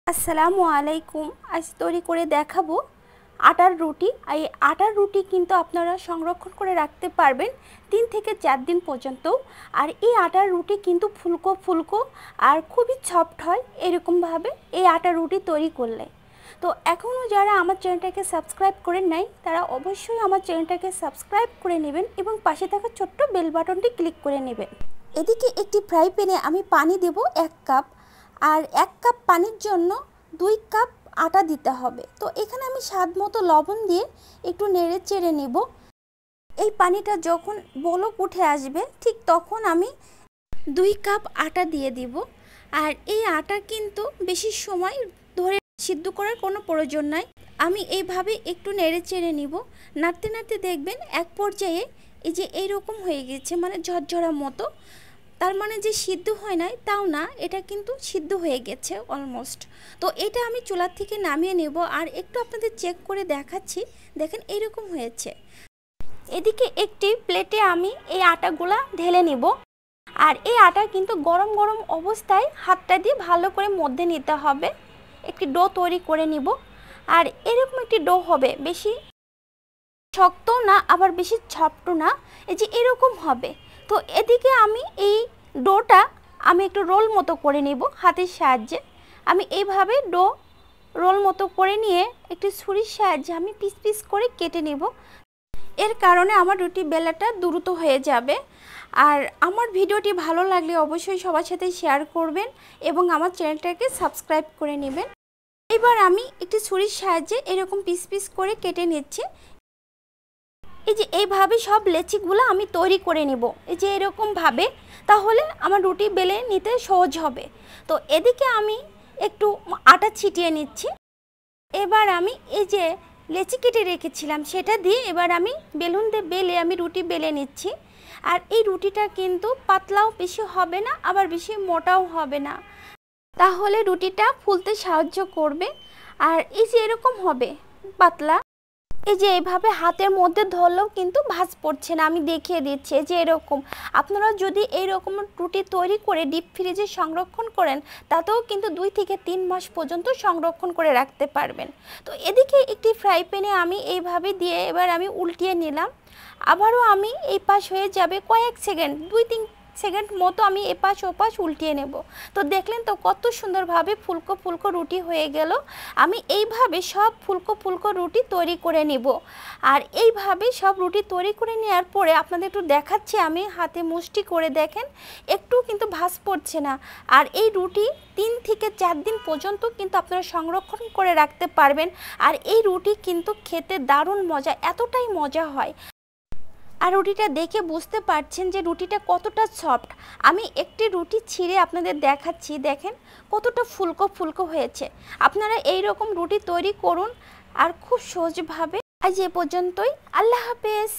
আসসালামু আলাইকুম। আজ তৈরি করে দেখাবো আটার রুটি। এই আটার রুটি কিন্তু আপনারা সংরক্ষণ করে রাখতে পারবেন 3 থেকে 4 দিন পর্যন্ত। আর এই আটার রুটি কিন্তু ফুলকো ফুলকো আর খুবই সফট হয় এরকমভাবে এই আটার রুটি তৈরি করলে। তো এখনও যারা আমার চ্যানেলটাকে সাবস্ক্রাইব করে নাই তারা অবশ্যই আমার চ্যানেলটাকে সাবস্ক্রাইব করে নেবেন এবং পাশে থাকা ছোট্ট বেল বাটনটি ক্লিক করে নেবেন। এদিকে একটি ফ্রাই প্যানে আমি পানি দেব 1 কাপ, আর 1 কাপ পানির জন্য 2 কাপ আটা দিতে হবে। তো এখানে আমি স্বাদ মতো লবণ দিয়ে একটু নেড়ে চেড়ে নেব। এই পানিটা যখন বলক উঠে আসবে ঠিক তখন আমি 2 কাপ আটা দিয়ে দিব। আর এই আটা কিন্তু বেশি সময় ধরে সিদ্ধ করার কোনো প্রয়োজন নাই। আমি এইভাবে একটু নেড়ে চেড়ে নিব। নাড়তে নাড়তে দেখবেন এক পর্যায়ে এই যে এইরকম হয়ে গেছে, মানে ঝরঝরা মতো। তার মানে যে সিদ্ধ হয় নাই তাও না, এটা কিন্তু সিদ্ধ হয়ে গেছে অলমোস্ট। তো এটা আমি চুলার থেকে নামিয়ে নেব আর একটু আপনাদের চেক করে দেখাচ্ছি। দেখেন এইরকম হয়েছে। এদিকে একটি প্লেটে আমি এই আটাগুলা ঢেলে নেব। আর এই আটা কিন্তু গরম গরম অবস্থায় হাতটা দিয়ে ভালো করে মধ্যে নিতে হবে। একটি ডো তৈরি করে নিব। আর এরকম একটি ডো হবে, বেশি শক্ত না আবার বেশি সফট না, এই যে এরকম হবে। তো এদিকে আমি এই ডোটা আমি একটু রোল মতো করে নেব হাতের সাহায্যে। আমি এইভাবে ডো রোল মতো করে নিয়ে একটি ছুরির সাহায্যে আমি পিস পিস করে কেটে নেব। এর কারণে আমার রুটি বেলাটা দ্রুত হয়ে যাবে। আর আমার ভিডিওটি ভালো লাগলে অবশ্যই সবার সাথে শেয়ার করবেন এবং আমার চ্যানেলটাকে সাবস্ক্রাইব করে নেবেন। এবার আমি একটি ছুরির সাহায্যে এরকম পিস পিস করে কেটে নিচ্ছি। এই যে এইভাবে সব লেচিগুলো আমি তৈরি করে নেব, এই যে এরকমভাবে, তাহলে আমার রুটি বেলে নিতে সহজ হবে। তো এদিকে আমি একটু আটা ছিটিয়ে নিচ্ছি। এবার আমি এই যে লেচি কেটে রেখেছিলাম সেটা দিয়ে এবার আমি বেলুন দিয়ে বেলে আমি রুটি বেলে নিচ্ছি। আর এই রুটিটা কিন্তু পাতলাও বেশি হবে না আবার বেশি মোটাও হবে না, তাহলে রুটিটা ফুলতে সাহায্য করবে। আর এই যে এরকম হবে পাতলা, এই যে এইভাবে হাতের মধ্যে ধরলেও কিন্তু ভাঁজ পড়ছে না। আমি দেখিয়ে দিচ্ছি যে এরকম। আপনারা যদি এইরকম রুটি তৈরি করে ডিপ ফ্রিজে সংরক্ষণ করেন তাতেও কিন্তু 2 থেকে 3 মাস পর্যন্ত সংরক্ষণ করে রাখতে পারবেন। তো এদিকে একটি ফ্রাই প্যানে আমি এইভাবে দিয়ে এবার আমি উল্টিয়ে নিলাম। আবারও আমি এই পাশ হয়ে যাবে কয়েক সেকেন্ড, 2-3 সেকেন্ড মতো আমি এপাশ ওপাশ উল্টিয়ে নেব। তো দেখলেন তো কত সুন্দরভাবে ফুলকো ফুলকো রুটি হয়ে গেল। আমি এইভাবে সব ফুলকো ফুলকো রুটি তৈরি করে নেব। আর এইভাবে সব রুটি তৈরি করে নেওয়ার পরে আপনাদের একটু দেখাচ্ছি, আমি হাতে মুষ্টি করে দেখেন একটু কিন্তু ভাঁজ পড়ছে না। আর এই রুটি 3 থেকে 4 দিন পর্যন্ত কিন্তু আপনারা সংরক্ষণ করে রাখতে পারবেন। আর এই রুটি কিন্তু খেতে দারুণ মজা, এতটাই মজা হয়। আর রুটিটা দেখে বুঝতে পারছেন যে রুটিটা কতটা সফট। আমি একটি রুটি ছিঁড়ে আপনাদের দেখাচ্ছি, দেখেন কতটা ফুলকো ফুলকো হয়েছে। আপনারা এই রকম রুটি তৈরি করুন আর খুব সহজভাবে। আজ এ পর্যন্তই। আল্লাহ হাফেজ।